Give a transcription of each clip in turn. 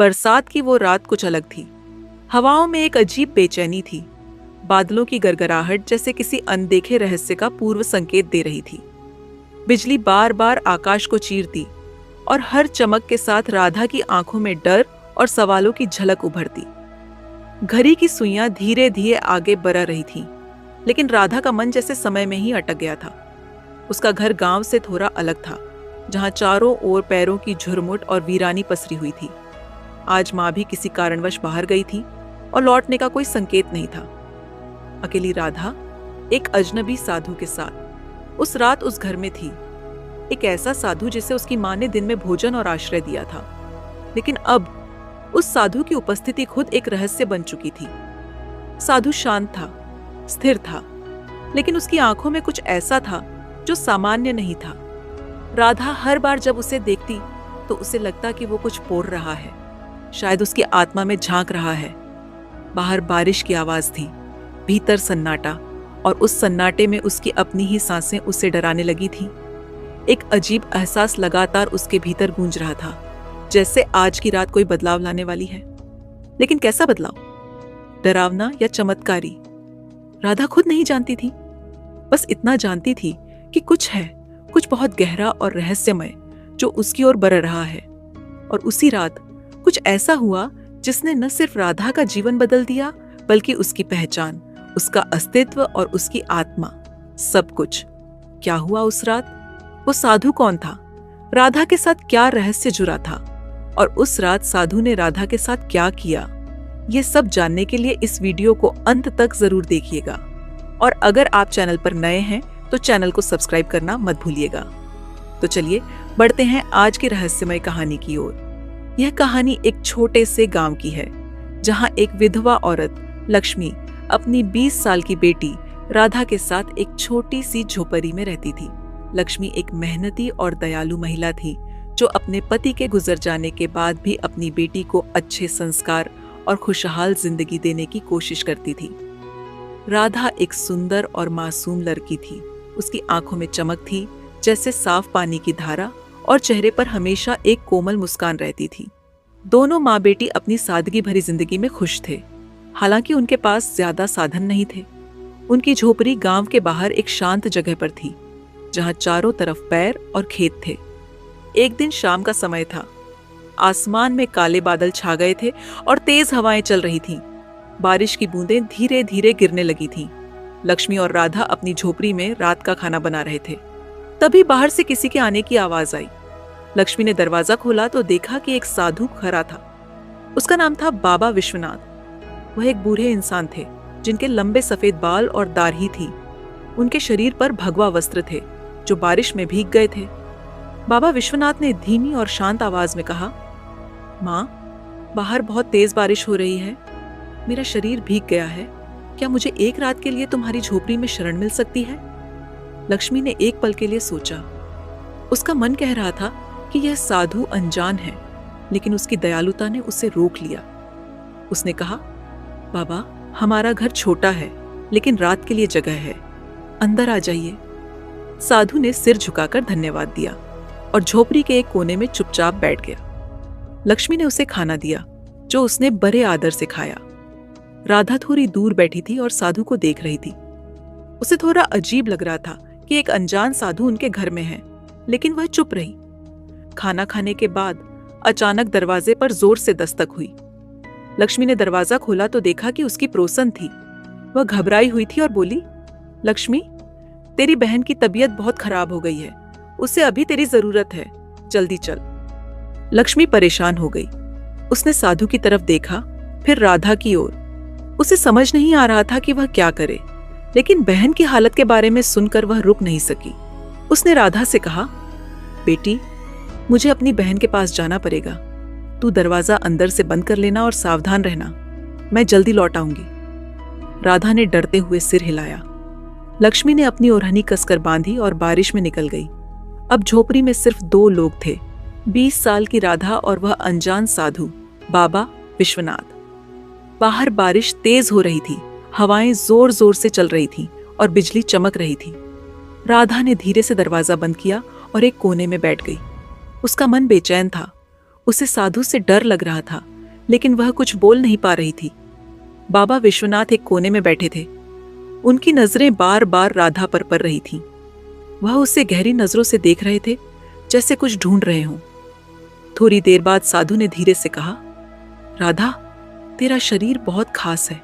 बरसात की वो रात कुछ अलग थी। हवाओं में एक अजीब बेचैनी थी। बादलों की गड़गड़ाहट जैसे किसी अनदेखे रहस्य का पूर्व संकेत दे रही थी। बिजली बार बार आकाश को चीरती और हर चमक के साथ राधा की आंखों में डर और सवालों की झलक उभरती। घड़ी की सुइयां धीरे धीरे आगे बढ़ रही थीं, लेकिन राधा का मन जैसे समय में ही अटक गया था। उसका घर गांव से थोड़ा अलग था, जहां चारों ओर पैरों की झुरमुट और वीरानी पसरी हुई थी। आज माँ भी किसी कारणवश बाहर गई थी और लौटने का कोई संकेत नहीं था। अकेली राधा एक अजनबी साधु के साथ उस रात उस घर में थी। एक ऐसा साधु जिसे उसकी माँ ने दिन में भोजन और आश्रय दिया था, लेकिन अब उस साधु की उपस्थिति खुद एक रहस्य बन चुकी थी। साधु शांत था, स्थिर था, लेकिन उसकी आंखों में कुछ ऐसा था जो सामान्य नहीं था। राधा हर बार जब उसे देखती तो उसे लगता कि वो कुछ बोल रहा है, शायद उसकी आत्मा में झांक रहा है। बाहर बारिश की आवाज थी, भीतर सन्नाटा, और उस सन्नाटे में उसकी अपनी ही सांसें उसे डराने लगी थी। एक अजीब एहसास लगातार उसके भीतर गूंज रहा था, जैसे आज की रात कोई बदलाव लाने वाली है। लेकिन कैसा बदलाव? डरावना या चमत्कारी? राधा खुद नहीं जानती थी। बस इतना जानती थी कि कुछ है, कुछ बहुत गहरा और रहस्यमय जो उसकी ओर बढ़ रहा है। और उसी रात कुछ ऐसा हुआ जिसने न सिर्फ राधा का जीवन बदल दिया, बल्कि उसकी पहचान, उसका अस्तित्व और उसकी आत्मा, सब कुछ। क्या हुआ उस रात? वो साधु कौन था? राधा के साथ क्या रहस्य जुड़ा था? और उस रात साधु ने राधा के साथ क्या किया? ये सब जानने के लिए इस वीडियो को अंत तक जरूर देखिएगा। और अगर आप चैनल पर नए हैं तो चैनल को सब्सक्राइब करना मत भूलिएगा। तो चलिए बढ़ते हैं आज की रहस्यमय कहानी की ओर। यह कहानी एक छोटे से गांव की है, जहां एक विधवा औरत लक्ष्मी अपनी 20 साल की बेटी राधा के साथ एक छोटी सी झोपड़ी में रहती थी। लक्ष्मी एक मेहनती और दयालु महिला थी, जो अपने पति के गुजर जाने के बाद भी अपनी बेटी को अच्छे संस्कार और खुशहाल जिंदगी देने की कोशिश करती थी। राधा एक सुंदर और मासूम लड़की थी। उसकी आंखों में चमक थी जैसे साफ पानी की धारा, और चेहरे पर हमेशा एक कोमल मुस्कान रहती थी। दोनों माँ बेटी अपनी सादगी भरी जिंदगी में खुश थे। हालांकि उनके पास ज्यादा साधन नहीं थे। उनकी झोपड़ी गांव के बाहर एक शांत जगह पर थी, जहां चारों तरफ पैर और खेत थे। एक दिन शाम का समय था। आसमान में काले बादल छा गए थे और तेज हवाएं चल रही थीं। बारिश की बूंदें धीरे धीरे गिरने लगी थीं। लक्ष्मी और राधा अपनी झोपड़ी में रात का खाना बना रहे थे। तभी बाहर से किसी के आने की आवाज आई। लक्ष्मी ने दरवाजा खोला तो देखा कि एक साधु खड़ा था। उसका नाम था बाबा विश्वनाथ। वह एक बूढ़े इंसान थे, जिनके लंबे सफेद बाल और दाढ़ी थी। उनके शरीर पर भगवा वस्त्र थे, जो बारिश में भीग गए थे। बाबा विश्वनाथ ने धीमी और शांत आवाज में कहा, माँ, बाहर बहुत तेज बारिश हो रही है। मेरा शरीर भीग गया है। क्या मुझे एक रात के लिए तुम्हारी झोपड़ी में शरण मिल सकती है? लक्ष्मी ने एक पल के लिए सोचा। उसका मन कह रहा था कि यह साधु अनजान है, लेकिन उसकी दयालुता ने उसे रोक लिया। उसने कहा, बाबा, हमारा घर छोटा है, लेकिन रात के लिए जगह है। अंदर आ जाइए। साधु ने सिर झुकाकर धन्यवाद दिया और झोपड़ी के एक कोने में चुपचाप बैठ गया। लक्ष्मी ने उसे खाना दिया, जो उसने बड़े आदर से खाया। राधा थोड़ी दूर बैठी थी और साधु को देख रही थी। उसे थोड़ा अजीब लग रहा था कि एक अनजान साधु उनके घर में है, लेकिन वह चुप रही। खाना खाने के बाद अचानक दरवाजे पर जोर से दस्तक हुई। लक्ष्मी ने दरवाजा खोला तो देखा कि उसकी पड़ोसन थी। वह घबराई हुई थी और बोली, लक्ष्मी, तेरी बहन की तबीयत बहुत खराब हो गई है। उसे अभी तेरी जरूरत है, जल्दी चल। लक्ष्मी परेशान हो गई। उसने साधु की तरफ देखा, फिर राधा की ओर। उसे समझ नहीं आ रहा था कि वह क्या करे, लेकिन बहन की हालत के बारे में सुनकर वह रुक नहीं सकी। उसने राधा से कहा, बेटी, मुझे अपनी बहन के पास जाना पड़ेगा। तू दरवाजा अंदर से बंद कर लेना और सावधान रहना। मैं जल्दी लौट आऊंगी। राधा ने डरते हुए सिर हिलाया। लक्ष्मी ने अपनी ओढ़नी कसकर बांधी और बारिश में निकल गई। अब झोपड़ी में सिर्फ 2 लोग थे, 20 साल की राधा और वह अनजान साधु बाबा विश्वनाथ। बाहर बारिश तेज हो रही थी, हवाएं जोर जोर से चल रही थीं और बिजली चमक रही थी। राधा ने धीरे से दरवाजा बंद किया और एक कोने में बैठ गई। उसका मन बेचैन था। उसे साधु से डर लग रहा था, लेकिन वह कुछ बोल नहीं पा रही थी। बाबा विश्वनाथ एक कोने में बैठे थे। उनकी नजरें बार बार राधा पर पड़ रही थीं। वह उसे गहरी नजरों से देख रहे थे, जैसे कुछ ढूंढ रहे हों। थोड़ी देर बाद साधु ने धीरे से कहा, राधा, तेरा शरीर बहुत खास है।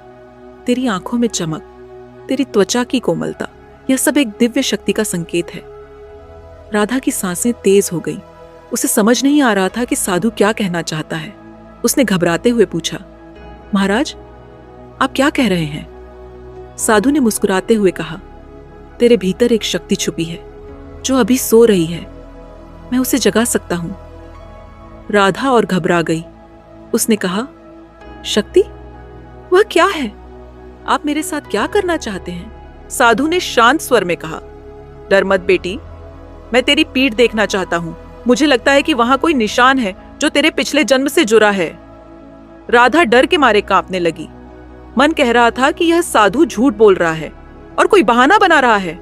तेरी आंखों में चमक, तेरी त्वचा की कोमलता, यह सब एक दिव्य शक्ति का संकेत है। राधा की सांसें तेज हो गईं। उसे समझ नहीं आ रहा था कि साधु क्या कहना चाहता है। उसने घबराते हुए पूछा, महाराज, आप क्या कह रहे हैं? साधु ने मुस्कुराते हुए कहा, तेरे भीतर एक शक्ति छुपी है जो अभी सो रही है। मैं उसे जगा सकता हूं। राधा और घबरा गई। उसने कहा, शक्ति? वह क्या है? आप मेरे साथ क्या करना चाहते हैं? साधु ने शांत स्वर में कहा, डर मत बेटी, मैं तेरी पीठ देखना चाहता हूं। मुझे लगता है कि वहां कोई निशान है जो तेरे पिछले जन्म से जुड़ा है। राधा डर के मारे कांपने लगी। मन कह रहा था कि यह साधु झूठ बोल रहा है और कोई बहाना बना रहा है।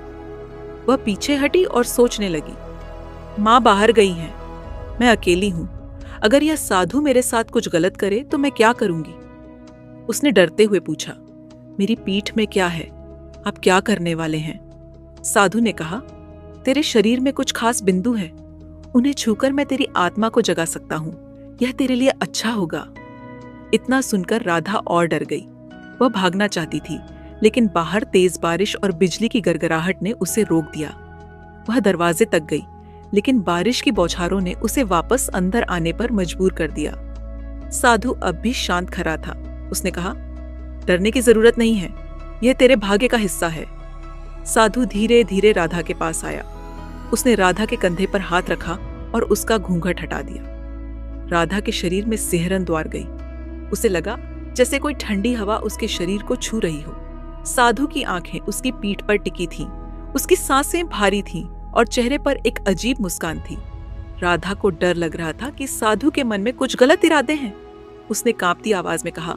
वह पीछे हटी और सोचने लगी, मां बाहर गई हैं, मैं अकेली हूं। अगर यह साधु मेरे साथ कुछ गलत करे तो मैं क्या करूंगी? उसने डरते हुए पूछा, मेरी पीठ में क्या है? आप क्या करने वाले हैं? साधु ने कहा, तेरे शरीर में कुछ खास बिंदु है। उन्हें छूकर मैं तेरी आत्मा को जगा सकता हूं। यह तेरे लिए अच्छा होगा। इतना सुनकर राधा और डर गई। वह भागना चाहती थी, लेकिन बाहर तेज बारिश और बिजली की गड़गड़ाहट ने उसे रोक दिया। वह दरवाजे तक गई, लेकिन बारिश की बौछारों ने उसे वापस अंदर आने पर मजबूर कर दिया। साधु अब भी शांत खड़ा था। उसने कहा, डरने की जरूरत नहीं है, यह तेरे भाग्य का हिस्सा है। साधु धीरे धीरे राधा के पास आया। उसने राधा के कंधे पर हाथ रखा और उसका घूंघट हटा दिया। राधा के शरीर में सिहरन द्वार गई। उसे लगा जैसे कोई ठंडी हवा उसके शरीर को छू रही हो। साधु की आंखें उसकी पीठ पर टिकी थीं। उसकी सांसें भारी थीं और चेहरे पर एक अजीब मुस्कान थी। राधा को डर लग रहा था कि साधु के मन में कुछ गलत इरादे हैं। उसने कांपती आवाज में कहा,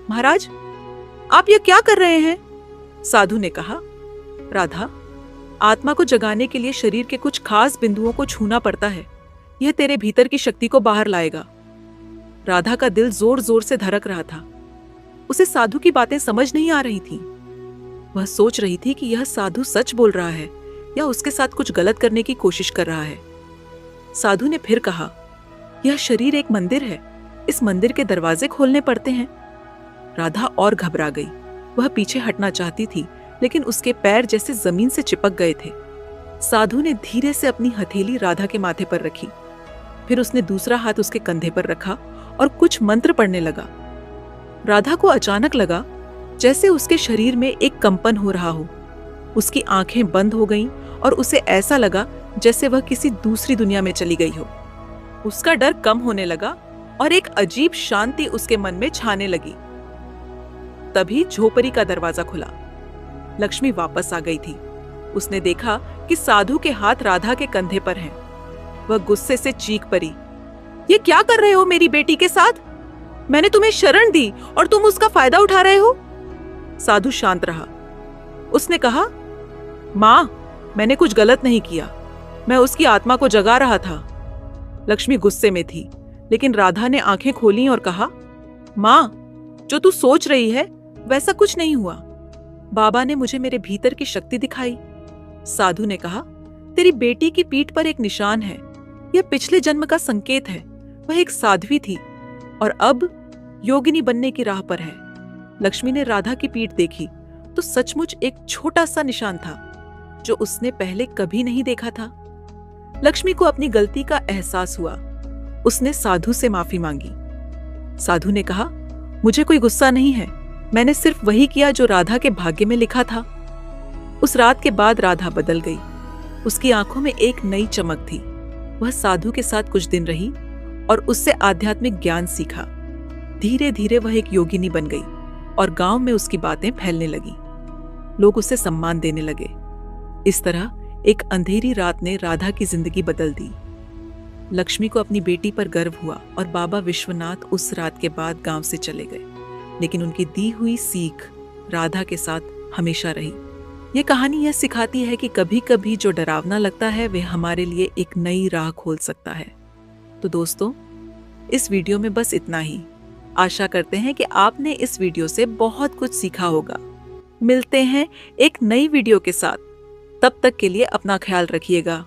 महाराज, आप ये क्या कर रहे हैं? साधु ने कहा, राधा, आत्मा को जगाने के लिए शरीर के कुछ खास बिंदुओं को छूना पड़ता है। यह तेरे भीतर की शक्ति को बाहर लाएगा। राधा का दिल जोर जोर से धड़क रहा था। उसे साधु की बातें समझ नहीं आ रही थीं। वह सोच रही थी कि यह साधु सच बोल रहा है या उसके साथ कुछ गलत करने की कोशिश कर रहा है। साधु ने फिर कहा, यह शरीर एक मंदिर है। इस मंदिर के दरवाजे खोलने पड़ते हैं। राधा और घबरा गई। वह पीछे हटना चाहती थी, लेकिन उसके पैर जैसे जमीन से चिपक गए थे। साधु ने धीरे से अपनी हथेली राधा के माथे पर रखी। फिर उसने दूसरा हाथ उसके कंधे पर रखा और कुछ मंत्र पढ़ने लगा। राधा को अचानक लगा जैसे उसके शरीर में एक कंपन हो रहा हो। उसकी आंखें बंद हो गईं और उसे ऐसा लगा जैसे वह किसी दूसरी दुनिया में चली गई हो। उसका डर कम होने लगा और एक अजीब शांति उसके मन में छाने लगी। तभी झोपड़ी का दरवाजा खुला। लक्ष्मी वापस आ गई थी। उसने देखा कि साधु के हाथ राधा के कंधे पर हैं। वह गुस्से से चीख पड़ी, ये क्या कर रहे हो मेरी बेटी के साथ? मैंने तुम्हें शरण दी और तुम उसका फायदा उठा रहे हो। साधु शांत रहा। उसने कहा, मां, मैंने कुछ गलत नहीं किया। मैं उसकी आत्मा को जगा रहा था। लक्ष्मी गुस्से में थी, लेकिन राधा ने आंखें खोली और कहा, मां, जो तू सोच रही है वैसा कुछ नहीं हुआ। बाबा ने मुझे मेरे भीतर की शक्ति दिखाई। साधु ने कहा, तेरी बेटी की पीठ पर एक निशान है। यह पिछले जन्म का संकेत है। वह एक साध्वी थी और अब योगिनी बनने की राह पर है। लक्ष्मी ने राधा की पीठ देखी तो सचमुच एक छोटा सा निशान था जो उसने पहले कभी नहीं देखा था। लक्ष्मी को अपनी गलती का एहसास हुआ। उसने साधु से माफी मांगी। साधु ने कहा, मुझे कोई गुस्सा नहीं है। मैंने सिर्फ वही किया जो राधा के भाग्य में लिखा था। उस रात के बाद राधा बदल गई। उसकी आंखों में एक नई चमक थी। वह साधु के साथ कुछ दिन रही और उससे आध्यात्मिक ज्ञान सीखा। धीरे धीरे वह एक योगिनी बन गई और गांव में उसकी बातें फैलने लगी। लोग उसे सम्मान देने लगे। इस तरह एक अंधेरी रात ने राधा की जिंदगी बदल दी। लक्ष्मी को अपनी बेटी पर गर्व हुआ और बाबा विश्वनाथ उस रात के बाद गांव से चले गए, लेकिन उनकी दी हुई सीख राधा के साथ हमेशा रही। यह कहानी यह सिखाती है कि कभी कभी जो डरावना लगता है वह हमारे लिए एक नई राह खोल सकता है। तो दोस्तों, इस वीडियो में बस इतना ही। आशा करते हैं कि आपने इस वीडियो से बहुत कुछ सीखा होगा। मिलते हैं एक नई वीडियो के साथ। तब तक के लिए अपना ख्याल रखिएगा।